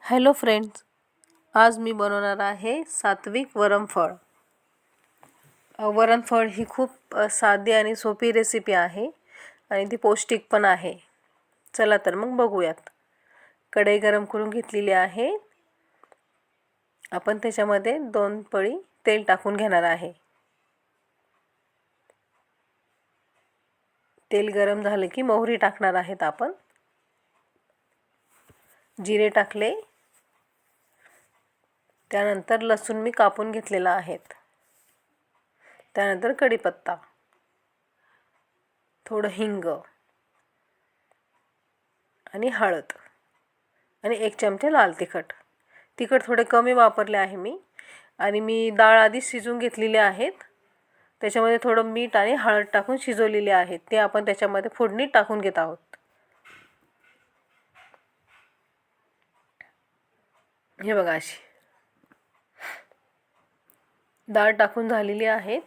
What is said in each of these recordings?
Hello friends, आज मी बनवणार आहे सात्विक वरणफळ. वरणफळ ही खूप साधी आणि सोपी रेसिपी आहे आणि ती पौष्टिक पण आहे. चला तर मग बघूयात. कढई गरम करून घेतलेली आहे. आपण त्याच्यामध्ये 2 पळी तेल टाकून घेणार आहे. तेल गरम झाले की मोहरी टाकणार आहेत आपण. जिरे टाकले. त्यानंतर लसूण मी कापून घेतलेला आहे. त्यानंतर कढीपत्ता, थोडं हिंग आणि हळद आणि 1 चमचा लाल तिखट. तिखट थोडे कमी वापरले आहे मी. आणि मी डाळ आधी शिजवून घेतलेली आहेत. त्याच्यामध्ये थोडं मीठ आणि हळद टाकून शिजवलेले आहेत. ते आपण त्याच्यामध्ये फोडणीत टाकून घेत आहोत. हे बघा, अशी डाळ टाकून झालेली आहे.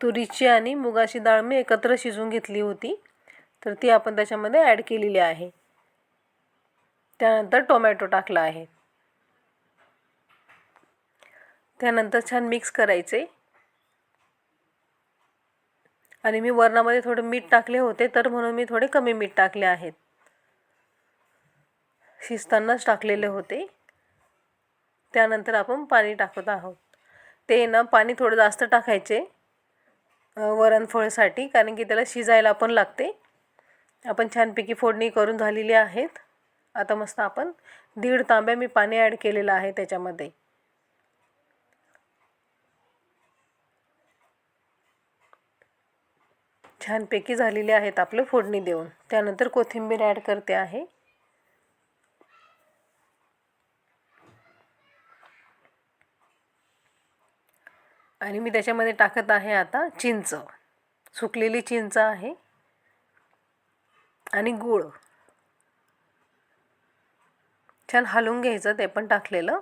तुरीची आणि मुगाची डाळ मी एकत्र शिजवून घेतली होती, तर ती आपण त्याच्यामध्ये ॲड केलेली आहे. त्यानंतर टोमॅटो टाकला आहे. त्यानंतर छान मिक्स करायचे. आणि मी वरणामध्ये थोडं मीठ टाकले होते, तर म्हणून मी थोडे कमी मीठ टाकले आहेत. शिजतानाच टाकलेले होते. त्यानंतर आपण पाणी टाकत आहोत. ते पाणी थोडं जास्त टाकायचे वरणफळसाठी, कारण की त्याला शिजायला पण लागते. आपण छानपैकी फोडणी करून झालेली आहेत. आता मस्त आपण 1.5 तांब्या मी पाणी ॲड केलेलं आहे त्याच्यामध्ये. छानपैकी झालेले आहेत आपले फोडणी देऊन. त्यानंतर कोथिंबीर ॲड करते आहे. आणि मी त्याच्यामध्ये टाकत आहे आता चिंच, सुकलेली चिंच आहे आणि गूळ. छान हलवून घ्यायचं ते पण टाकलेलं.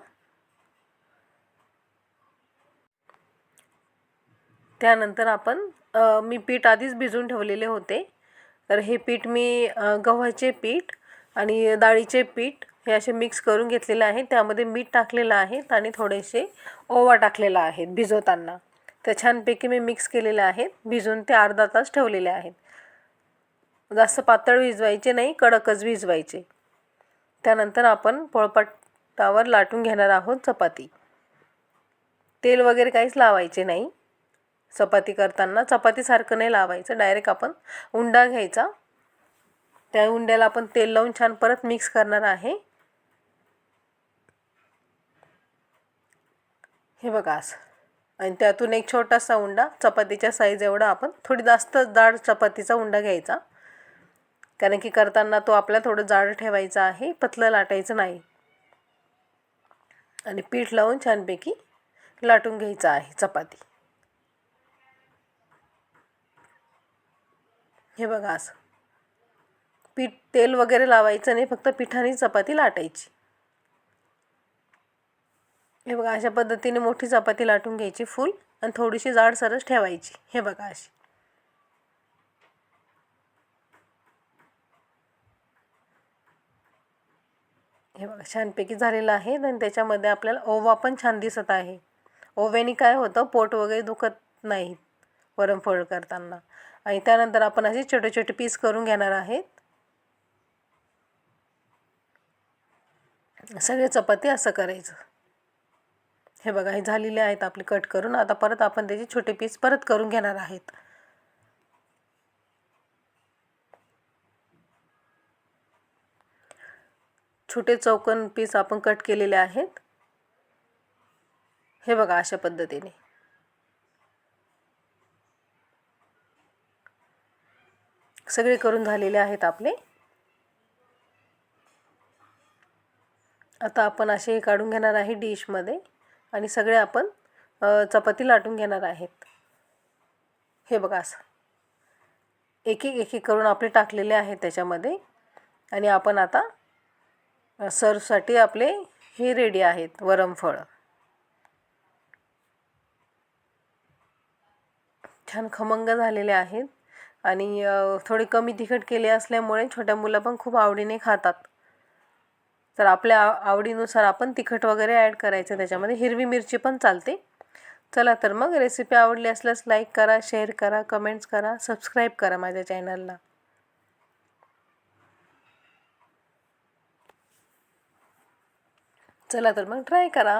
त्यानंतर आपण मी पीठ आधीच भिजवून ठेवलेले होते. तर हे पीठ मी गव्हाचे पीठ आणि डाळीचे पीठ हे असे मिक्स करून घेतलेले आहे. त्यामध्ये मीठ टाकलेलं आहे आणि थोडेसे ओवा टाकलेला आहे भिजवताना. तर छानपैकी मी मिक्स केलेले आहेत. भिजवून ते अर्धा तास ठेवलेले आहेत. जास्त पातळ भिजवायचे नाही, कडकच भिजवायचे. त्यानंतर आपण पोळपाटावर लाटून घेणार आहोत चपाती. तेल वगैरे काहीच लावायचे नाही. चपाती करताना चपातीसारखं नाही लावायचं, डायरेक्ट आपण उंडा घ्यायचा. त्या उंड्याला आपण तेल लावून छान परत मिक्स करणार आहे. हे बघा असं. आणि त्यातून एक छोटासा उंडा चपातीच्या साईज एवढा आपण थोडी जास्त जाड चपातीचा उंडा घ्यायचा, कारण की करताना तो आपल्याला थोडं जाड ठेवायचा आहे, पतलं लाटायचं नाही. आणि पीठ लावून छानपैकी लाटून घ्यायचं आहे चपाती. हे बघा असं. तेल वगैरे लावायचं नाही, फक्त पिठाने चपाती लाटायची. हे बघा, अशा पद्धतीने मोठी चपाती लाटून घ्यायची फुल आणि थोडीशी जाडसरच ठेवायची. हे बघा अशी. हे बघा छानपैकी झालेलं आहे. आणि त्याच्यामध्ये आपल्याला ओवा पण छान दिसत आहे. ओव्याने काय होतं, पोट वगैरे दुखत नाही वरणफळ करताना. आणि त्यानंतर आपण असे छोटे छोटे पीस करून घेणार आहेत. सगळे चपाती असं करायचं. हे बघा, हे झालेले आहेत आपले कट करून. आता परत आपण त्याचे छोटे पीस परत करून घेणार आहेत. छोटे चौकोन पीस आपण कट केलेले आहेत. हे बघा अशा पद्धतीने. सगळे करून झालेले आहेत आपले. आता आपण असे काढून घेणार आहे डिशमध्ये आणि सगळे आपण चपाती लाटून घेणार आहेत. हे बघा असं एक एक करून आपले टाकलेले आहेत त्याच्यामध्ये. आणि आपण आता सर्वसाठी आपले हे रेडी आहेत वरणफळ. छान खमंग झालेले आहेत. आणि थोडे कमी तिखट केले असल्यामुळे छोट्या मुलं पण खूप आवडीने खातात. तर आपल्या आवडीनुसार आपण तिखट वगैरे ॲड करायचं त्याच्यामध्ये. हिरवी मिरची पण चालते. चला तर मग रेसिपी आवडली असल्यास लाईक करा, शेअर करा, कमेंट्स करा, सबस्क्राईब करा माझ्या चॅनलला. चला तर मग ट्राय करा.